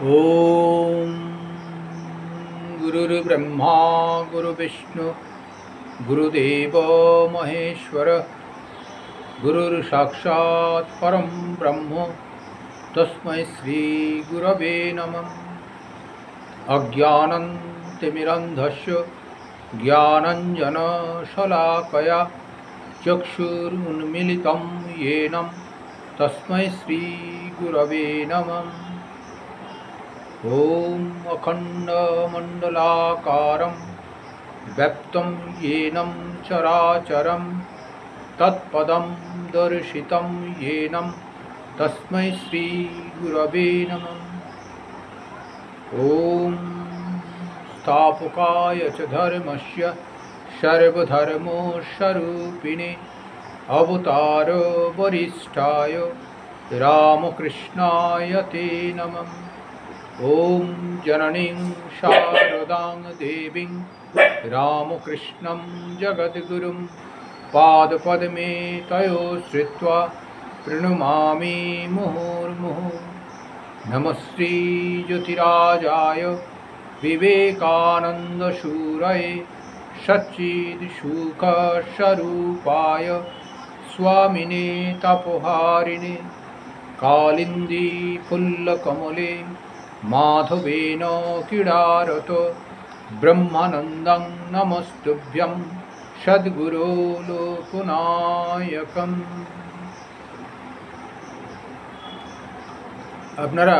ओम गुरुर्ब्रह्मा गुरुविष्णु गुरुदेव महेश्वर गुरुर्साक्षात् परं ब्रह्म तस्मै श्री गुरवे नमः। अज्ञानतिमिरन्धस्य ज्ञानञ्जनशलाकया चक्षुरुन्मीलितं येन तस्मै श्री गुरवे नमः। ओम अखंडमंडलाकारं व्याप्तं येन चराचरं तत्पदं दर्शितं येन तस्मै श्री गुरवे नमः। ओम स्थापकाय च धर्मस्य सर्वधर्मस्वरूपिणे अवतार वरिष्ठाय रामकृष्णाय ते नमः। ओम जननीं शारदां देवीं रामकृष्णं जगद्गुरुं पादपद्मे तयो श्रित्वा प्रणमामि मुहुर्मुहुः। नमस्ते ज्योतिराजाय विवेकानन्दशूरये सच्चित्सुखस्वरूपाय स्वामिने तपोहारिणे कालिन्दी फुल्लकमले माधवेन क्रीडारत ब्रह्मानन्दं नमस्तुभ्यं सद्गुरो लोकनायकम्। আপনারা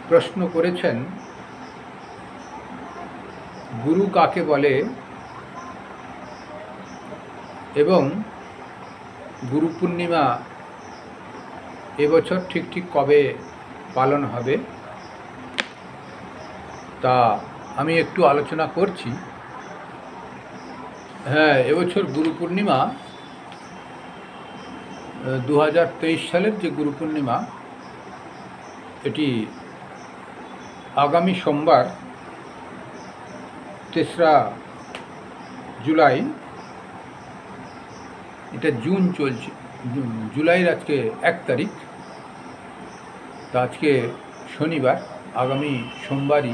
প্রশ্ন করেছেন গুরু কাকে বলে এবং গুরু পূর্ণিমা এবছর ঠিক কবে পালন হবে তা আমি একটু আলোচনা করছি। হ্যাঁ, এবছর গুরু পূর্ণিমা 2023 সালের যে গুরু পূর্ণিমা এটি আগামী সোমবার 3রা জুলাই, এটা জুন চলছে, জুলাইয়ের আজকে 1 তারিখ। তা আজকে শনিবার, আগামী সোমবারই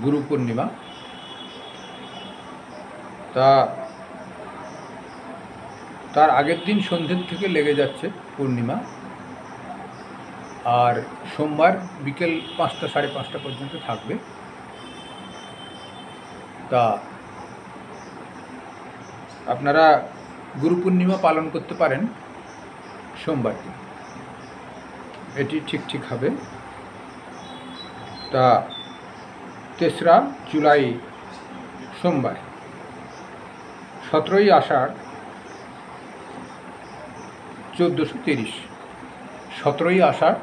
গুরু পূর্ণিমা। তার আগের দিন সন্ধ্যের থেকে লেগে যাচ্ছে পূর্ণিমা, আর সোমবার বিকেল 5টা সাড়ে 5টা পর্যন্ত থাকবে। তা আপনারা গুরু পূর্ণিমা পালন করতে পারেন সোমবার দিন, এটি ঠিক হবে। তা 3রা জুলাই সোমবার, 17ই আষাঢ় 1430, 17ই আষাঢ়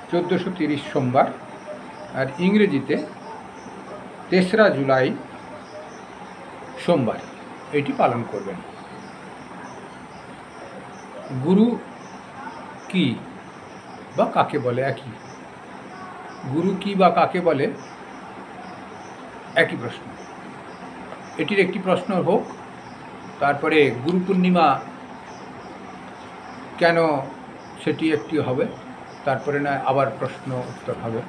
1430 সোমবার, আর ইংরেজিতে 3রা জুলাই সোমবার এটি পালন করবেন। গুরু কি বা কাকে বলে একই, গুরু কি বা কাকে বলে একই প্রশ্ন। এটির একটি প্রশ্ন হোক, তারপরে গুরু পূর্ণিমা কেন সেটি একটি হবে, তারপরে না আবার প্রশ্ন উত্তর হবে।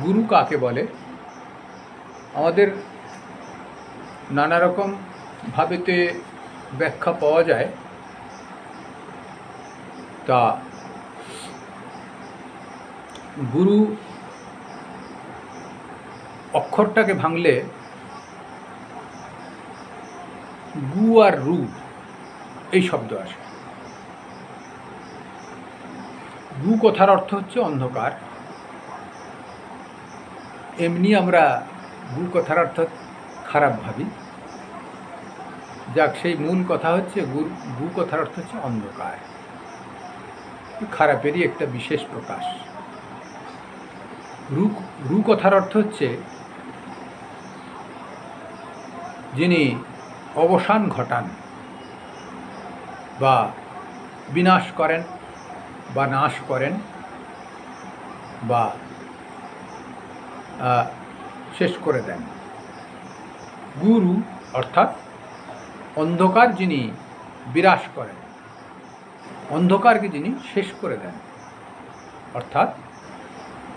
গুরু কাকে বলে আমাদের নানা রকম ভাবেতে ব্যাখ্যা পাওয়া যায়। তা গুরু অক্ষরটাকে ভাঙলে গু আর রু এই শব্দ আসে। গু কথার অর্থ হচ্ছে অন্ধকার। এমনি আমরা গু কথার অর্থ খারাপ ভাবি, যাক সেই মূল কথা হচ্ছে গু কথার অর্থ হচ্ছে অন্ধকার, খারাপেরই একটা বিশেষ প্রকাশ। রু কথার অর্থ হচ্ছে যিনি অবসান ঘটান বা বিনাশ করেন বা নাশ করেন বা শেষ করে দেন। গুরু অর্থাৎ অন্ধকার যিনি বিরাজ করেন, অন্ধকারকে যিনি শেষ করে দেন। অর্থাৎ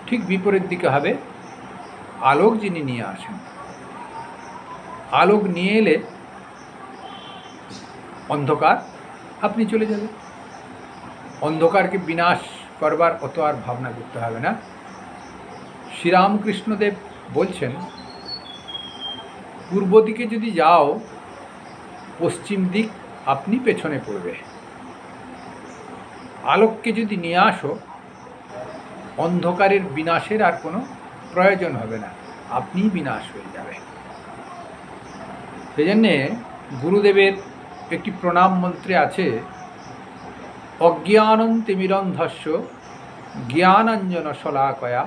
ঠিক বিপরীত দিকে হবে আলোক যিনি নিয়ে আসেন। আলোক নিয়ে এলে অন্ধকার আপনি চলে যাবে। অন্ধকারকে বিনাশ করবার অত আর ভাবনা করতে হবে না। শ্রীরামকৃষ্ণদেব বলছেন, পূর্ব দিকে যদি যাও, পশ্চিম দিক আপনি পেছনে পড়বে। আলোককে যদি নিয়ে আসো, অন্ধকারের বিনাশের আর কোনো প্রয়োজন হবে না, আপনিই বিনাশ হয়ে যাবে। সেই জন্যে গুরুদেবের একটি প্রণাম মন্ত্রে আছে, অজ্ঞানং তিমিরন্ধস্য জ্ঞানাঞ্জন শলাকয়া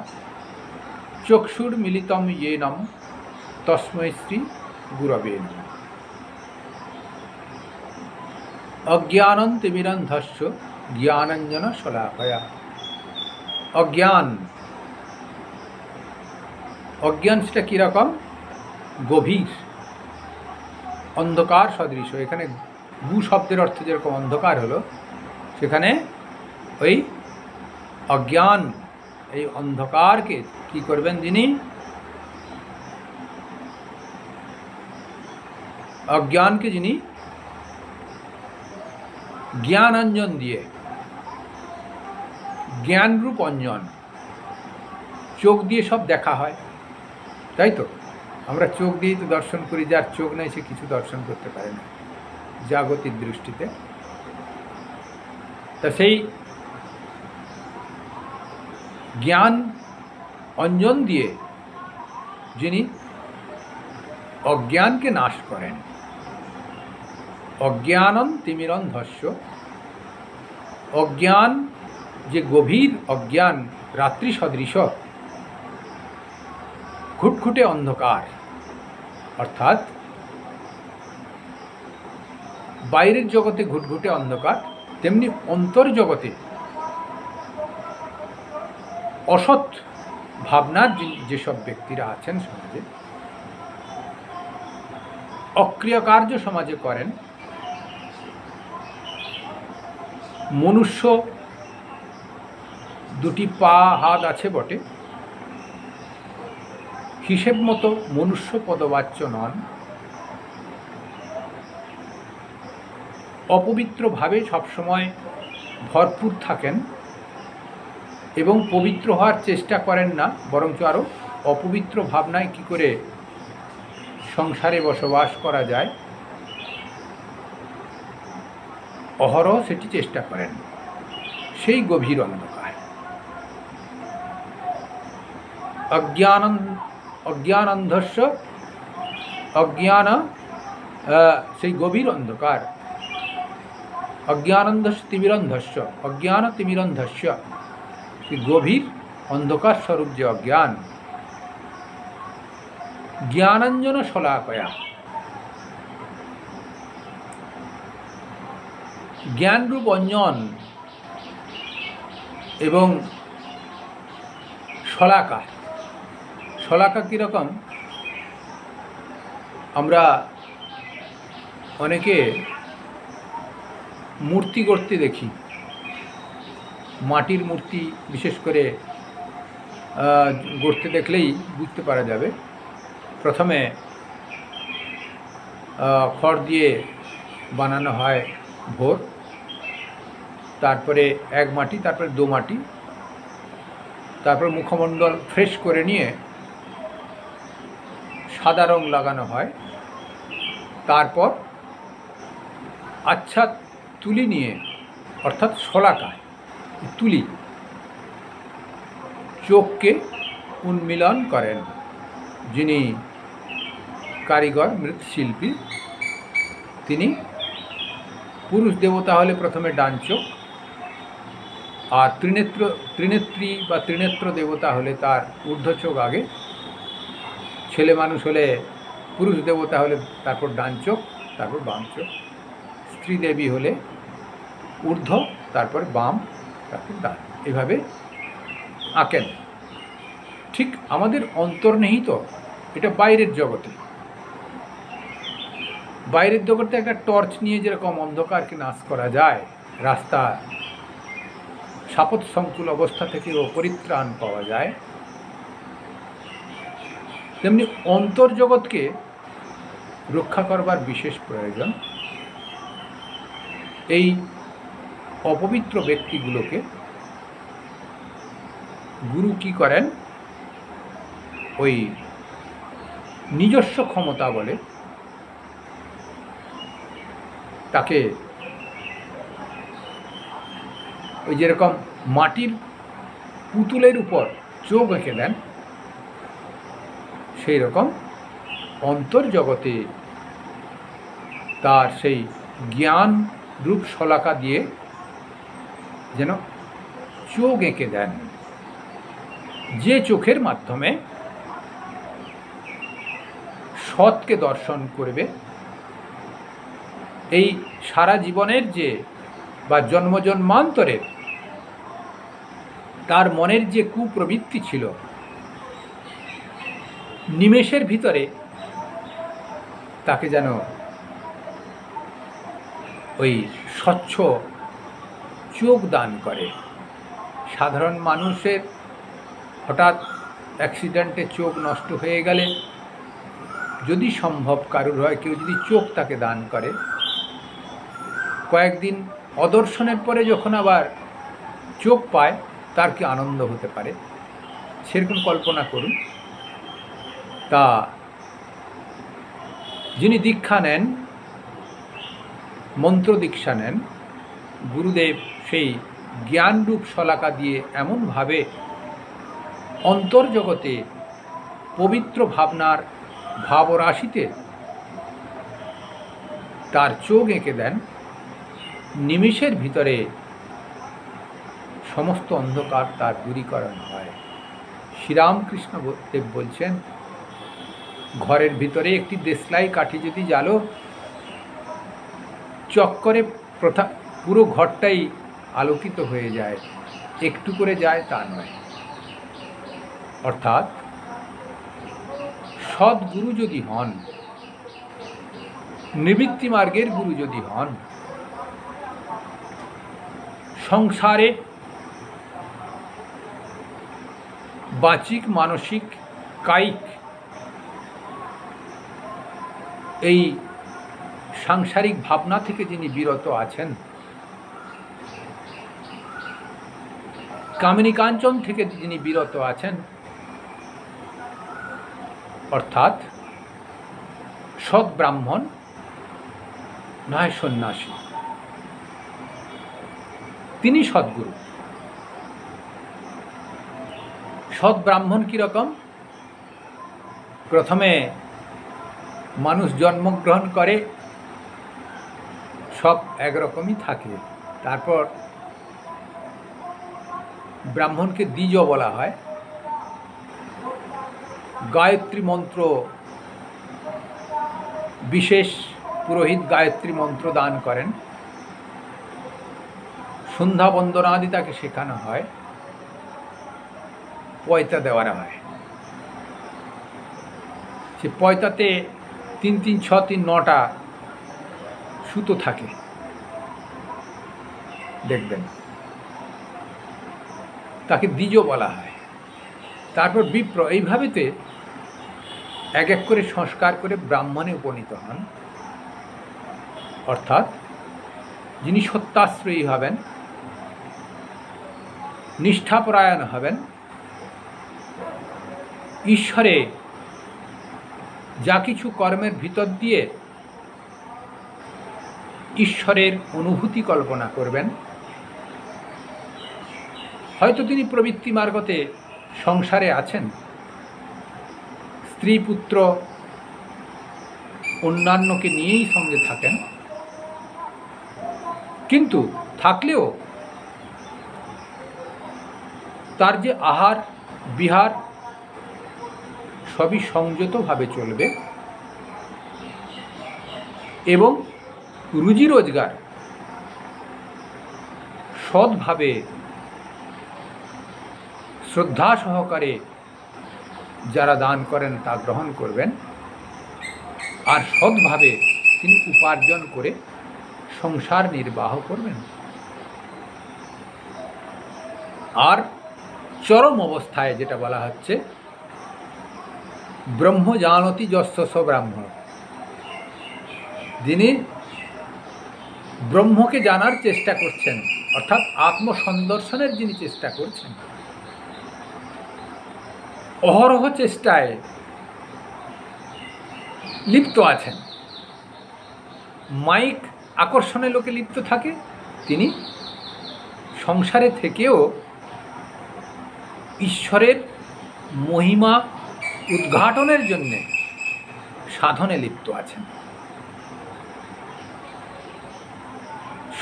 চক্ষুর্মিলিতম येनम তস্मै শ্রী গুরবে নমঃ। অজ্ঞানং তিমিরন্ধস্য জ্ঞানাঞ্জন শলাকয়া। অজ্ঞান, অজ্ঞান সেটা কীরকম? গভীর অন্ধকার সদৃশ। এখানে গু শব্দের অর্থ যেরকম অন্ধকার হলো, সেখানে ওই অজ্ঞান, এই অন্ধকারকে কি করবেন যিনি? অজ্ঞানকে যিনি জ্ঞানাঞ্জন দিয়ে, জ্ঞানরূপ অঞ্জন, চোখ দিয়ে সব দেখা হয়, তাই তো? আমরা চোখ দিয়েই তো দর্শন করি, যার চোখ নেই সে কিছু দর্শন করতে পারে না জাগতিক দৃষ্টিতে। তা সেই জ্ঞান অঞ্জন দিয়ে যিনি অজ্ঞানকে নাশ করেন, অজ্ঞানং তিমিরন্ধস্য, অজ্ঞান যে গভীর অজ্ঞান, রাত্রি সদৃশ ঘুটঘুটে অন্ধকার, অর্থাৎ বাইরের জগতে ঘুটঘুটে অন্ধকার, তেমনি অন্তর্জগতে অসৎ ভাবনার যেসব ব্যক্তিরা আছেন সমাজে, অক্রিয় কার্য সমাজে করেন, মনুষ্য দুটি পা হাত আছে বটে, হিসেব মতো মনুষ্য পদবাচ্য নন, অপবিত্রভাবে সবসময় ভরপুর থাকেন এবং পবিত্র হওয়ার চেষ্টা করেন না, বরঞ্চ আরও অপবিত্র ভাবনায় কি করে সংসারে বসবাস করা যায় অহরহ সেটি চেষ্টা করেন। সেই গভীর অন্ধকার, অজ্ঞানন্ধস্য অজ্ঞান, সেই গভীর অন্ধকার, অজ্ঞানন্ধস্য তিমিরন্ধস্য, অজ্ঞান তিমিরন্ধস্য, গভীর অন্ধকার স্বরূপ যে অজ্ঞান, জ্ঞানাঞ্জন শলাকয়া, জ্ঞানরূপ অঞ্জন এবং শলাকা। শলাকা কীরকম? আমরা অনেকে মূর্তি গড়তে দেখি, মাটির মূর্তি বিশেষ করে গড়তে দেখলেই বুঝতে পারা যাবে। প্রথমে খড় দিয়ে বানানো হয় ভোর, তারপরে এক মাটি, তারপরে দো মাটি, তারপর মুখমণ্ডল ফ্রেশ করে নিয়ে সাদা রং লাগানো হয়, তারপর আচ্ছা তুলি নিয়ে, অর্থাৎ শলাকা তুলি, চোখকে উন্মিলন করেন যিনি কারিগর মৃৎশিল্পী। তিনি পুরুষ দেবতা হলে প্রথমে ডান চোখ, আর ত্রিনেত্রী বা ত্রিনেত্র দেবতা হলে তার ঊর্ধ্ব চোখ আগে, ছেলে মানুষ হলে পুরুষ দেবতা হলে তারপর ডান চোখ, তারপর বাম চোখ, স্ত্রী দেবী হলে ঊর্ধ্ব, তারপর বাম, তারপর ডান, এভাবে আঁকেন। ঠিক আমাদের অন্তর্নিহিত, এটা বাইরের জগতে, বাইরের জগতে একটা টর্চ নিয়ে যেরকম অন্ধকারকে নাশ করা যায়, রাস্তা সাপত সংকুল অবস্থা থেকেও পরিত্রাণ পাওয়া যায়, তেমনি অন্তর্জগৎকে রক্ষা করবার বিশেষ প্রয়োজন। এই অপবিত্র ব্যক্তিগুলোকে গুরু কি করেন, ওই নিজস্ব ক্ষমতা বলে তাকে ওই যেরকম মাটির পুতুলের উপর চোখ এঁকে দেন, সেই রকম অন্তর্জগতে তার সেই জ্ঞান রূপ শলাকা দিয়ে যেন চোখ এঁকে দেন, যে চোখের মাধ্যমে সৎকে দর্শন করবে। এই সারা জীবনের যে বা জন্মজন্মান্তরের তার মনের যে কুপ্রবৃত্তি ছিল, নিমেষের ভিতরে তাকে যেন ওই স্বচ্ছ চোখ দান করে। সাধারণ মানুষের হঠাৎ অ্যাক্সিডেন্টে চোখ নষ্ট হয়ে গেলে যদি সম্ভব কারুর হয়, কেউ যদি চোখ তাকে দান করে, কয়েকদিন অদর্শনের পরে যখন আবার চোখ পায় তার কি আনন্দ হতে পারে, সেরকম কল্পনা করুন। তা যিনি দীক্ষা নেন, মন্ত্র দীক্ষা নেন, গুরুদেব সেই জ্ঞানরূপ শলাকা দিয়ে এমনভাবে অন্তর্জগতে পবিত্র ভাবনার ভাবরাশিতে তার চোখ এঁকে দেন, নিমেষের ভিতরে সমস্ত অন্ধকার তার দূরীকরণ হয়। শ্রীরামকৃষ্ণ দেব বলছেন, ঘরের ভিতরে একটি দেশলাই কাঠি যদি জ্বালো, চক্করে পুরো ঘরটাই আলোকিত হয়ে যায়, একটু করে যায় তা নয়। অর্থাৎ সদ্গুরু যদি হন, নিবৃত্তি মার্গের গুরু যদি হন, সংসারে বাচিক, মানসিক, কায়িক এই সাংসারিক ভাবনা থেকে যিনি বিরত আছেন, কামিনী কাঞ্চন থেকে যিনি বিরত আছেন, অর্থাৎ সৎ ব্রাহ্মণ নয় সন্ন্যাসী, তিনি সদ্গুরু। সৎ ব্রাহ্মণ কীরকম? প্রথমে মানুষ জন্মগ্রহণ করে, সব একরকমই থাকে, তারপর ব্রাহ্মণকে দ্বিজ বলা হয়। গায়ত্রী মন্ত্র, বিশেষ পুরোহিত গায়ত্রী মন্ত্র দান করেন, সন্ধ্যা বন্দনাদি তাকে শেখানো হয়, পয়তা দেওয়া হয়। সে পয়তাতে 3 3 6 3 9টা সুতো থাকে, দেখবেন, তাকে দ্বিজ বলা হয়। তারপর বিপ্র, এইভাবেতে এক এক করে সংস্কার করে ব্রাহ্মণে উপনীত হন। অর্থাৎ যিনি সত্যাশ্রয়ী হবেন, নিষ্ঠাপরায়ণ হবেন, ঈশ্বরে যা কিছু কর্মের ভিতর দিয়ে ঈশ্বরের অনুভূতি কল্পনা করবেন। হয়তো তিনি প্রবৃত্তি মার্গতে সংসারে আছেন, স্ত্রী পুত্র অন্যান্যকে নিয়েই সঙ্গে থাকেন, কিন্তু থাকলেও তার যে আহার বিহার সবই সংযতভাবে চলবে এবং রুজি রোজগার সৎভাবে শ্রদ্ধা সহকারে যারা দান করেন তা গ্রহণ করবেন, আর সৎভাবে তিনি উপার্জন করে সংসার নির্বাহ করবেন। আর চরম অবস্থায় যেটা বলা হচ্ছে ব্রহ্ম জানতি যস্য স ব্রাহ্ম, যিনি ব্রহ্মকে জানার চেষ্টা করছেন, অর্থাৎ আত্মসন্দর্শনের যিনি চেষ্টা করছেন, অহরহ চেষ্টায় লিপ্ত আছেন, মাইক আকর্ষণে লোকে লিপ্ত থাকে, তিনি সংসারে থেকেও ঈশ্বরের মহিমা উদ্ঘাটনের জন্যে সাধনে লিপ্ত আছেন।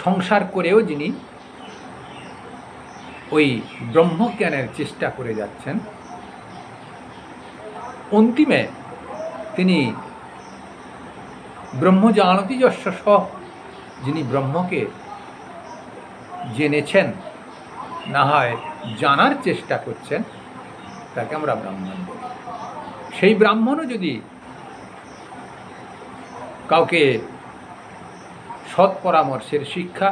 সংসার করেও যিনি ওই ব্রহ্মজ্ঞানের চেষ্টা করে যাচ্ছেন, অন্তিমে তিনি ব্রহ্ম জানতি যস্য স, যিনি ব্রহ্মকে জেনেছেন, না হয় জানার চেষ্টা করছেন, তাকে আমরা ব্রাহ্মণ বলি। সেই ব্রাহ্মণও যদি কাউকে সৎ পরামর্শের শিক্ষা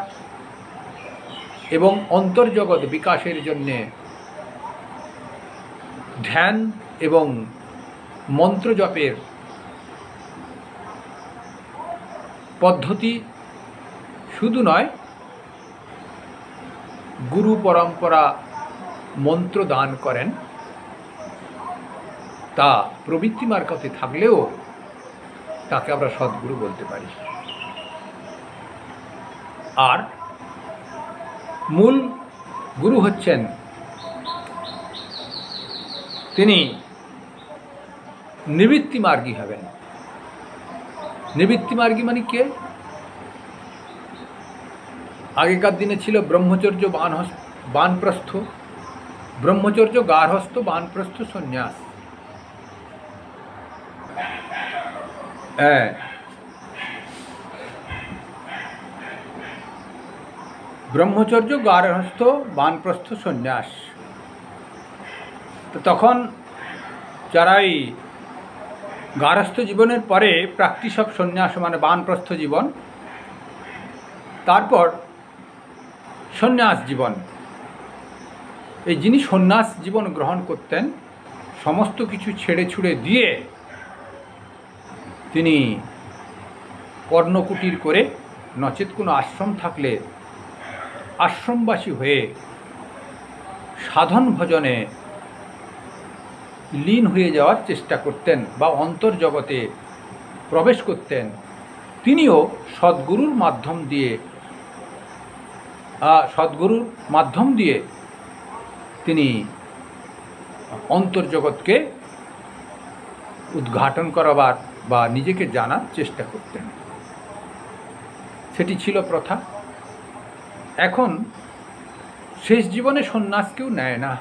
এবং অন্তর্জগৎ বিকাশের জন্যে ধ্যান এবং মন্ত্র জপের পদ্ধতি শুধু নয়, গুরু পরম্পরা মন্ত্র দান করেন, তা প্রবৃত্তি মার্গতে থাকলেও তাকে আমরা সদ্গুরু বলতে পারি। আর মূল গুরু হচ্ছেন তিনি নিবৃত্তি মার্গী হবেন। নিবৃত্তি মার্গী মানে কে? আগেকার দিনে ছিল ব্রহ্মচর্য বানপ্রস্থ, ব্রহ্মচর্য গার্হস্থ, বানপ্রস্থ, সন্ন্যাস। ব্রহ্মচর্য, গার্হস্থ, বানপ্রস্থ, সন্ন্যাস। তো তখন যারা এই গার্হস্থ জীবনের পরে প্র্যাকটিস অফ সন্ন্যাস মানে বানপ্রস্থ জীবন, তারপর সন্ন্যাস জীবন, এই যিনি সন্ন্যাস জীবন গ্রহণ করতেন, সমস্ত কিছু ছেড়ে ছুড়ে দিয়ে তিনি কর্ণকুটির করে, নচেত কোনো আশ্রম থাকলে আশ্রমবাসী হয়ে সাধন ভজনে লীন হয়ে যাওয়ার চেষ্টা করতেন বা অন্তর্জগতে প্রবেশ করতেন। তিনিও সদ্গুরুর মাধ্যম দিয়ে তিনি অন্তর্জগৎকে উদ্ঘাটন করাবার বা নিজেকে জানার চেষ্টা করতেন। সেটি ছিল প্রথা। এখন শেষ জীবনে সন্ন্যাস কেউ নেয় না।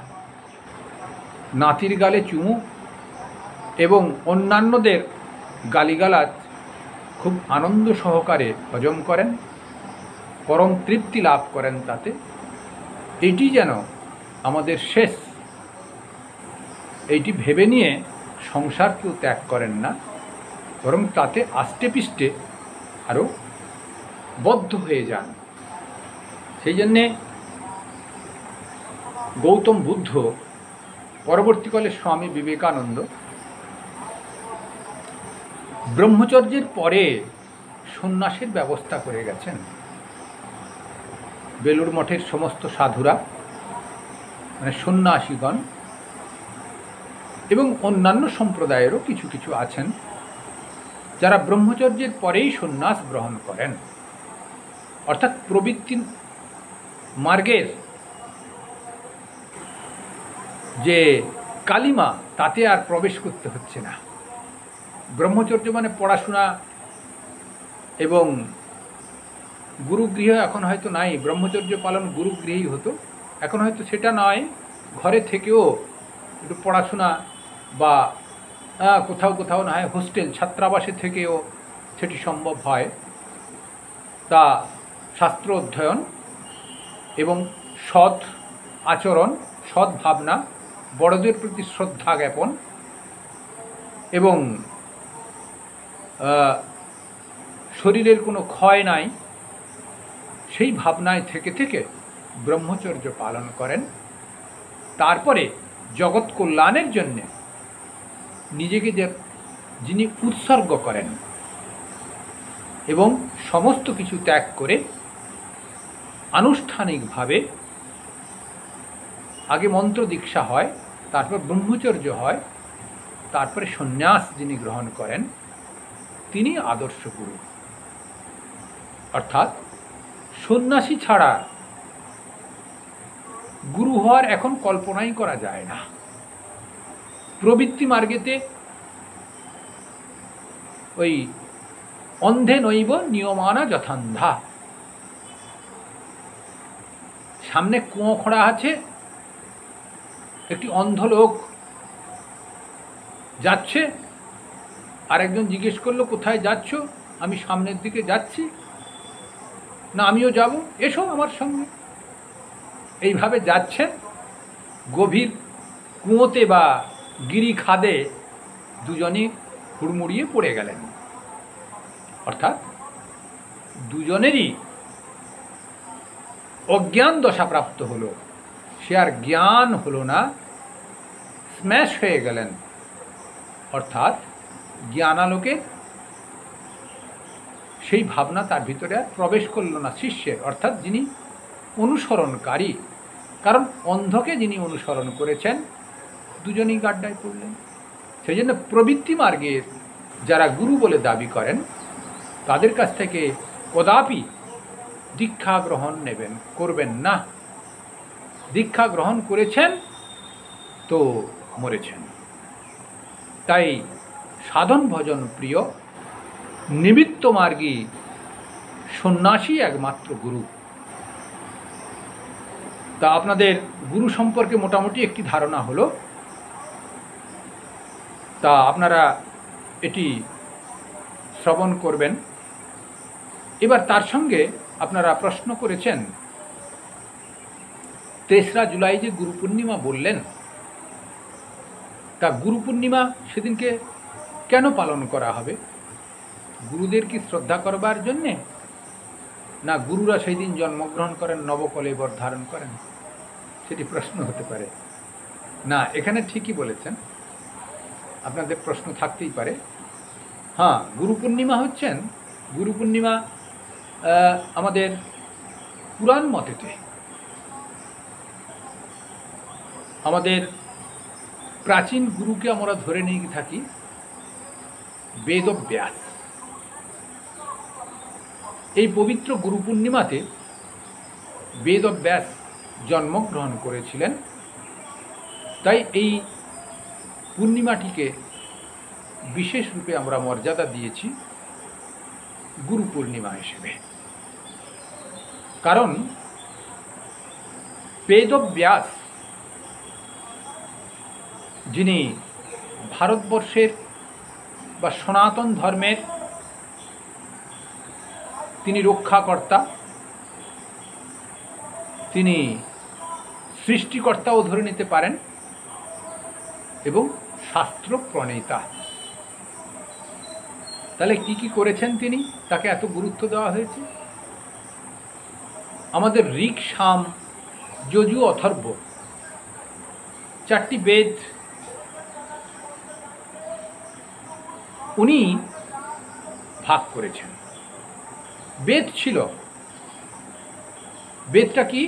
নাতির গালে চুমু এবং অন্যান্যদের গালিগালাজ খুব আনন্দ সহকারে হজম করেন, পরম তৃপ্তি লাভ করেন তাতে। এটি যেন আমাদের শেষ, এইটি ভেবে নিয়ে সংসার কেউ ত্যাগ করেন না, বরং তাতে আষ্টে পিষ্টে আরও বদ্ধ হয়ে যান। সেই জন্যে গৌতম বুদ্ধ, পরবর্তীকালে স্বামী বিবেকানন্দ ব্রহ্মচর্যের পরে সন্ন্যাসের ব্যবস্থা করে গেছেন। বেলুড় মঠের সমস্ত সাধুরা মানে সন্ন্যাসীগণ এবং অন্যান্য সম্প্রদায়েরও কিছু কিছু আছেন যারা ব্রহ্মচর্যের পরেই সন্ন্যাস গ্রহণ করেন, অর্থাৎ প্রবৃত্তি মার্গের যে কালিমা তাতে আর প্রবেশ করতে হচ্ছে না। ব্রহ্মচর্য মানে পড়াশোনা এবং গুরুগৃহ এখন হয়তো নাই, ব্রহ্মচর্য পালন গুরুগৃহেই হতো, এখন হয়তো সেটা নয়, ঘরে থেকেও একটু পড়াশোনা বা কোথাও কোথাও না হয় হোস্টেল ছাত্রাবাসে থেকেও সেটি সম্ভব হয়। তা শাস্ত্র অধ্যয়ন এবং সৎ আচরণ, সৎ ভাবনা, বড়দের প্রতি শ্রদ্ধা জ্ঞাপন এবং শরীরের কোনো ক্ষয় নাই, সেই ভাবনায় থেকে থেকে ব্রহ্মচর্য পালন করেন তারপরে জগৎ কল্যাণের জন্যে নিজেকে যিনি উৎসর্গ করেন এবং সমস্ত কিছু ত্যাগ করে আনুষ্ঠানিকভাবে আগে মন্ত্র দীক্ষা হয়, তারপর ব্রহ্মচর্য হয়, তারপরে সন্ন্যাস যিনি গ্রহণ করেন তিনি আদর্শ গুরু। অর্থাৎ সন্ন্যাসী ছাড়া গুরু হওয়ার এখন কল্পনাই করা যায় না। প্রবৃত্তি মার্গেতে ওই অন্ধে নৈব নিয়মানা যথান্ধা, সামনে কুয়ো খোঁড়া আছে, একটি অন্ধ লোক যাচ্ছে, আর একজন জিজ্ঞেস করলো কোথায় যাচ্ছ? আমি সামনের দিকে যাচ্ছি। না আমিও যাব, এসো আমার সঙ্গে। এইভাবে যাচ্ছেন, গভীর কুয়োতে বা গিরি খাদে দুজনই হুড়মুড়িয়ে পড়ে গেলেন। অর্থাৎ দুজনেরই অজ্ঞান দশা প্রাপ্ত হলো, সে আর জ্ঞান হলো না, স্ম্যাশ হয়ে গেলেন। অর্থাৎ জ্ঞানালোকে সেই ভাবনা তার ভিতরে আর প্রবেশ করল না শিষ্যের, অর্থাৎ যিনি অনুসরণকারী। কারণ অন্ধকে যিনি অনুসরণ করেছেন দুজনেই গাড্ডায় পড়লেন। সেই জন্য প্রবৃত্তি মার্গের যারা গুরু বলে দাবি করেন তাদের কাছ থেকে কদাপি দীক্ষা গ্রহণ করবেন না। দীক্ষা গ্রহণ করেছেন তো মরেছেন। তাই সাধন ভজন প্রিয় নিমিত্ত মার্গী সন্ন্যাসী একমাত্র গুরু। তা আপনাদের গুরু সম্পর্কে মোটামুটি একটি ধারণা হলো। তা আপনারা এটি শ্রবণ করবেন। এবার তার সঙ্গে আপনারা প্রশ্ন করেছেন 3রা জুলাই যে গুরু পূর্ণিমা বললেন, তা গুরু পূর্ণিমা সেদিনকে কেন পালন করা হবে? গুরুদের কি শ্রদ্ধা করবার জন্যে, না গুরুরা সেই দিন জন্মগ্রহণ করেন, নবকলেবর ধারণ করেন? সেটি প্রশ্ন হতে পারে। না, এখানে ঠিকই বলেছেন, আপনাদের প্রশ্ন থাকতেই পারে। হ্যাঁ, গুরু পূর্ণিমা হচ্ছেন, গুরু পূর্ণিমা আমাদের পুরাণ মতেতে আমাদের প্রাচীন গুরুকে আমরা ধরে নিয়ে থাকি বেদব্যাস। এই পবিত্র গুরু পূর্ণিমাতে বেদব্যাস জন্মগ্রহণ করেছিলেন। তাই এই পূর্ণিমাটিকে বিশেষ রূপে আমরা মর্যাদা দিয়েছি গুরু পূর্ণিমা হিসেবে। কারণ বেদব্যাস যিনি ভারতবর্ষের বা সনাতন ধর্মের তিনি রক্ষাকর্তা, তিনি সৃষ্টিকর্তাও ধরে নিতে পারেন এবং শাস্ত্র প্রণেতা। তাহলে কি কি করেছেন তিনি, তাকে এত গুরুত্ব দেওয়া হয়েছে? আমাদের ঋক, সাম, যজু, অথর্ব 4টি বেদ উনি ভাগ করেছেন। বেদ ছিল, বেদটা কি?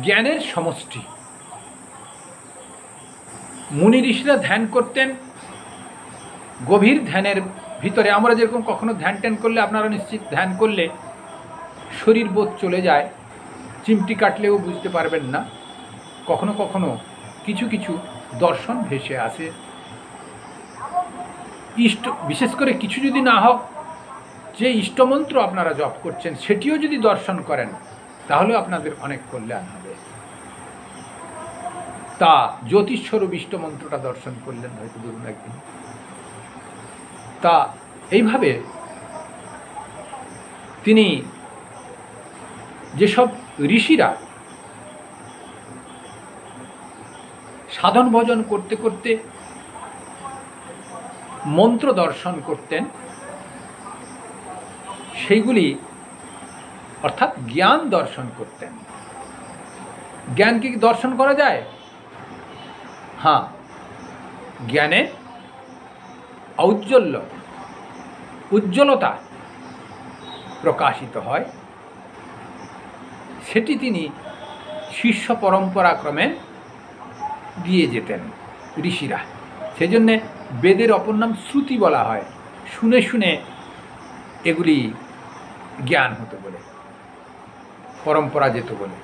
জ্ঞানের সমষ্টি। মুনি ঋষিরা ধ্যান করতেন, গভীর ধ্যানের ভিতরে আমরা যেরকম কখনো ধ্যান ট্যান করলে, আপনারা নিশ্চিত ধ্যান করলে শরীর বোধ চলে যায়, চিমটি কাটলেও বুঝতে পারবেন না। কখনো কখনো কিছু কিছু দর্শন ভেসে আসে। বিশেষ করে কিছু যদি না হোক, যে ইষ্টমন্ত্র আপনারা জপ করছেন সেটিও যদি দর্শন করেন তাহলে আপনাদের অনেক কল্যাণ হবে। তা জ্যোতিষ্বরূপ ইষ্টমন্ত্রটা দর্শন করলেন হয়তো ধরুন একদিন। তা এইভাবে তিনি যেসব ঋষিরা সাধন ভজন করতে করতে মন্ত্র দর্শন করতেন, সেইগুলি অর্থাৎ জ্ঞান দর্শন করতেন, জ্ঞানকে কি দর্শন করা যায়? হ্যাঁ, জ্ঞানের উজ্জ্বলতা প্রকাশিত হয়, সেটি তিনি শিষ্য পরম্পরাক্রমে দিয়ে যেতেন ঋষিরা। সেজন্যে বেদের অপর নাম শ্রুতি বলা হয়, শুনে শুনে এগুলি জ্ঞান হতো বলে, পরম্পরা যেত বলে।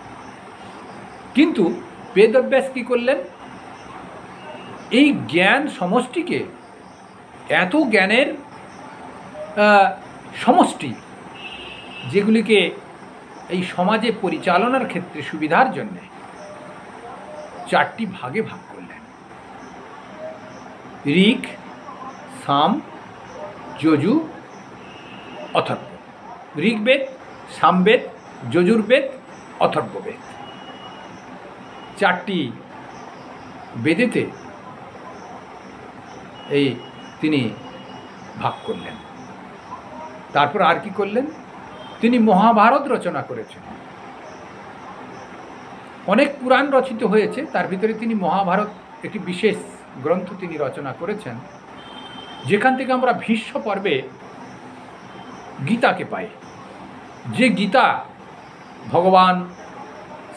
কিন্তু বেদব্যাস কী করলেন? এই জ্ঞান সমষ্টিকে, এত জ্ঞানের সমষ্টি যেগুলিকে এই সমাজে পরিচালনার ক্ষেত্রে সুবিধার জন্যে 4টি ভাগে ভাগ করলেন। ঋক, সাম, যজু, অথর্ব। ঋগ্বেদ, সামবেদ, যজুর্বেদ, অথর্ববেদ, 4টি বেদেতে এই তিনি ভাগ করলেন। তারপর আর কি করলেন? তিনি মহাভারত রচনা করেছেন। অনেক পুরাণ রচিত হয়েছে, তার ভিতরে তিনি মহাভারত একটি বিশেষ গ্রন্থ তিনি রচনা করেছেন, যেখান থেকে আমরা ভীষ্ম পর্বে গীতাকে পাই। যে গীতা ভগবান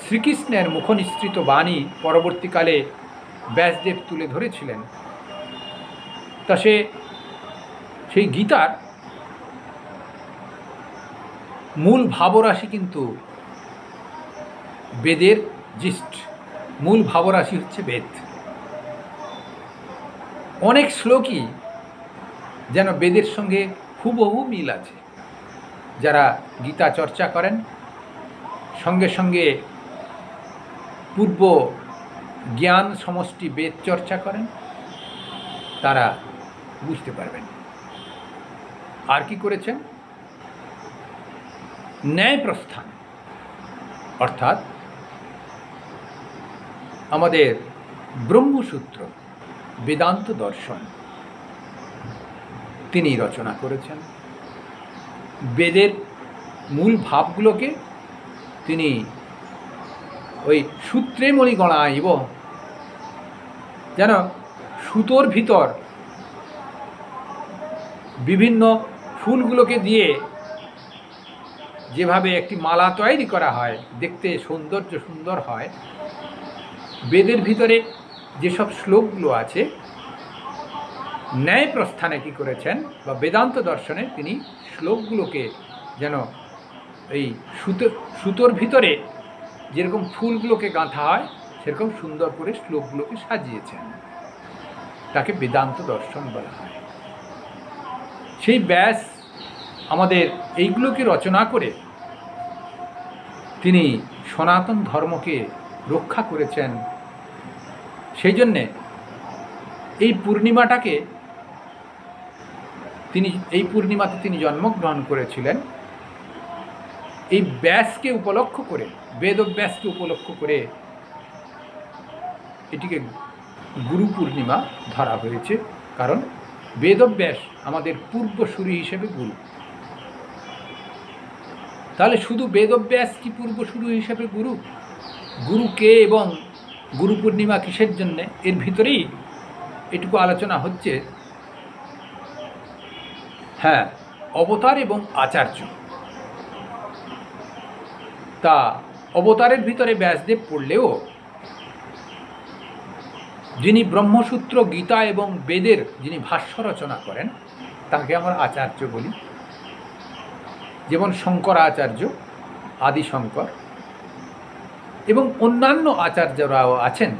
শ্রীকৃষ্ণের মুখনিসৃত বাণী পরবর্তীকালে ব্যাসদেব তুলে ধরেছিলেন, তা সেই গীতার মূল ভাবরাশি কিন্তু বেদের জিষ্ট, মূল ভাবরাশি হচ্ছে বেদ। অনেক শ্লোকই যেন বেদের সঙ্গে হুবহু মিল আছে। যারা গীতা চর্চা করেন, সঙ্গে সঙ্গে পূর্ব জ্ঞান সমষ্টি বেদ চর্চা করেন, তারা বুঝতে পারবেন। আর কি করেছেন? ন্যায় প্রস্থান, অর্থাৎ আমাদের ব্রহ্মসূত্র বেদান্ত দর্শন তিনি রচনা করেছেন। বেদের মূল ভাবগুলোকে তিনি ওই সূত্রে মণি গণাইব, যেন সুতোর ভিতর বিভিন্ন ফুলগুলোকে দিয়ে যেভাবে একটি মালা তৈরি করা হয়, দেখতে সুন্দর হয়, বেদের ভিতরে যেসব শ্লোকগুলো আছে, ন্যায় প্রস্থানে কী করেছেন বা বেদান্ত দর্শনে তিনি শ্লোকগুলোকে যেন এই সুতোর ভিতরে যেরকম ফুলগুলোকে গাঁথা হয় সেরকম সুন্দর করে শ্লোকগুলোকে সাজিয়েছেন, তাকে বেদান্ত দর্শন বলা হয়। সেই ব্যাস আমাদের এইগুলোকে রচনা করে তিনি সনাতন ধর্মকে রক্ষা করেছেন। সেই জন্যে এই পূর্ণিমাতে তিনি জন্মগ্রহণ করেছিলেন। এই ব্যাসকে উপলক্ষ করে, বেদব্যাসকে উপলক্ষ করে এটিকে গুরু পূর্ণিমা ধরা হয়েছে, কারণ বেদব্যাস আমাদের পূর্বসূরি হিসেবে গুরু। তাহলে শুধু বেদব্যাস কি পূর্বসূরি হিসেবে গুরু? গুরু কে এবং গুরু পূর্ণিমা কিসের জন্যে, এর ভিতরেই এটুকু আলোচনা হচ্ছে। হ্যাঁ, অবতার এবং আচার্য। তা অবতারের ভিতরে ব্যাসদেব পড়লেও যিনি ব্রহ্মসূত্র, গীতা এবং বেদের যিনি ভাষ্য রচনা করেন তাকে আমরা আচার্য বলি। যেমন শঙ্করাচার্য, আদি শঙ্কর এবং অন্যান্য আচার্যরাও আছেন,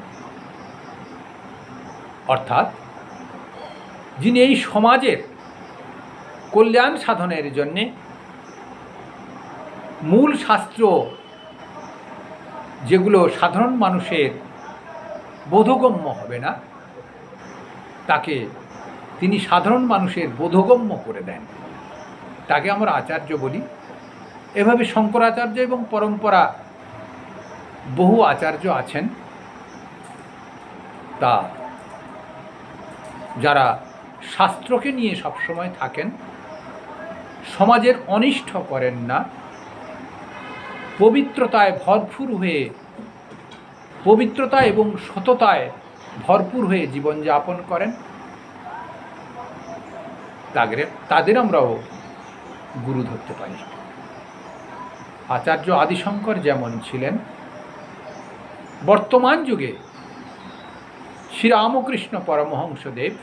অর্থাৎ যিনি এই সমাজের কল্যাণ সাধনের জন্যে মূল শাস্ত্র যেগুলো সাধারণ মানুষের বোধগম্য হবে না, তাকে তিনি সাধারণ মানুষের বোধগম্য করে দেন, তাকে আমরা আচার্য বলি। এভাবে শঙ্করাচার্য এবং পরম্পরা বহু আচার্য আছেন, তা যারা শাস্ত্রকে নিয়ে সবসময় থাকেন, সমাজের অনিষ্ট করেন না, পবিত্রতায় ভরপুর হয়ে পবিত্রতা এবং সততায় ভরপুর হয়ে জীবনযাপন করেন, তাদের আমরাও গুরু ধরতে পারি। আচার্য আদিশঙ্কর যেমন ছিলেন, বর্তমান যুগে শ্রীরামকৃষ্ণ পরমহংসদেব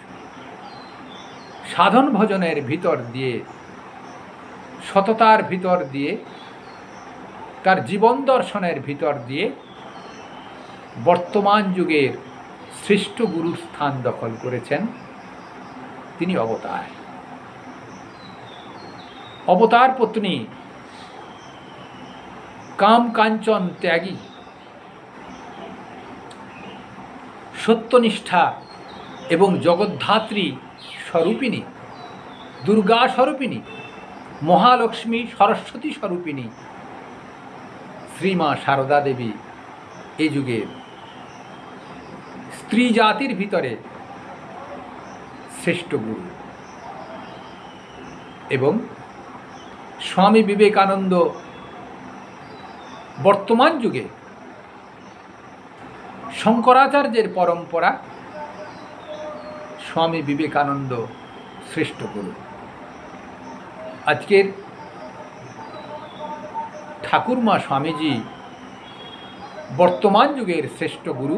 সাধন ভজনের ভিতর দিয়ে, সততার ভিতর দিয়ে, তার জীবন দর্শনের ভিতর দিয়ে বর্তমান যুগের শ্রেষ্ঠ গুরুর স্থান দখল করেছেন। তিনি অবতার, অবতার পত্নী, কাম কাঞ্চন ত্যাগী, সত্যনিষ্ঠা এবং জগদ্ধাত্রী স্বরূপিণী, দুর্গা স্বরূপিণী, মহালক্ষ্মী সরস্বতী স্বরূপিণী শ্রীমা সারদা দেবী এ যুগের স্ত্রী জাতির ভিতরে শ্রেষ্ঠ গুরু। এবং স্বামী বিবেকানন্দ বর্তমান যুগে শঙ্করাচার্যের পরম্পরা, স্বামী বিবেকানন্দ শ্রেষ্ঠ গুরু। আজকের ঠাকুরমা স্বামীজি বর্তমান যুগের শ্রেষ্ঠ গুরু।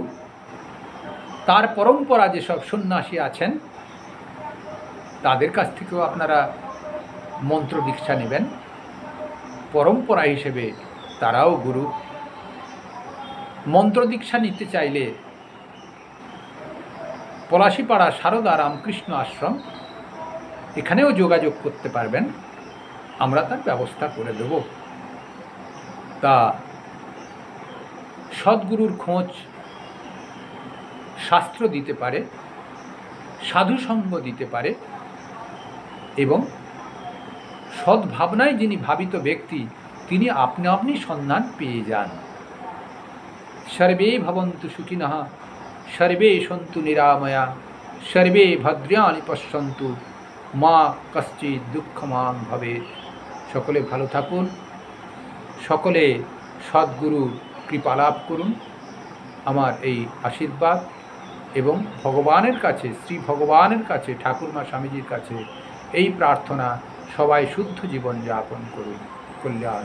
তার পরম্পরা যেসব সন্ন্যাসী আছেন তাদের কাছ থেকেও আপনারা মন্ত্র দীক্ষা নেবেন, পরম্পরা হিসেবে তারাও গুরু। মন্ত্র দীক্ষা নিতে চাইলে পলাশীপাড়া সারদা রামকৃষ্ণ আশ্রম, এখানেও যোগাযোগ করতে পারবেন, আমরা তার ব্যবস্থা করে দেব। তা সদ্গুরুর খোঁজ শাস্ত্র দিতে পারে, সাধুসঙ্গ দিতে পারে, এবং সদ্ভাবনায় যিনি ভাবিত ব্যক্তি তিনি আপনি আপনি সন্ধান পেয়ে যান। সর্বে ভবন্তু সুখিনঃ, সর্বে সন্তু নিরাময়া, সর্বে ভদ্রাণি পশ্যন্তু, মা কশ্চিৎ দুঃখমাং ভবেৎ। সকলে ভালো থাকুন, সকলে সদ্গুরুর কৃপা লাভ করুন, আমার এই আশীর্বাদ। এবং ভগবানের কাছে, শ্রী ভগবানের কাছে, ঠাকুরমা স্বামীজির কাছে এই প্রার্থনা, সবাই শুদ্ধ জীবন যাপন করুন। কল্যাণ।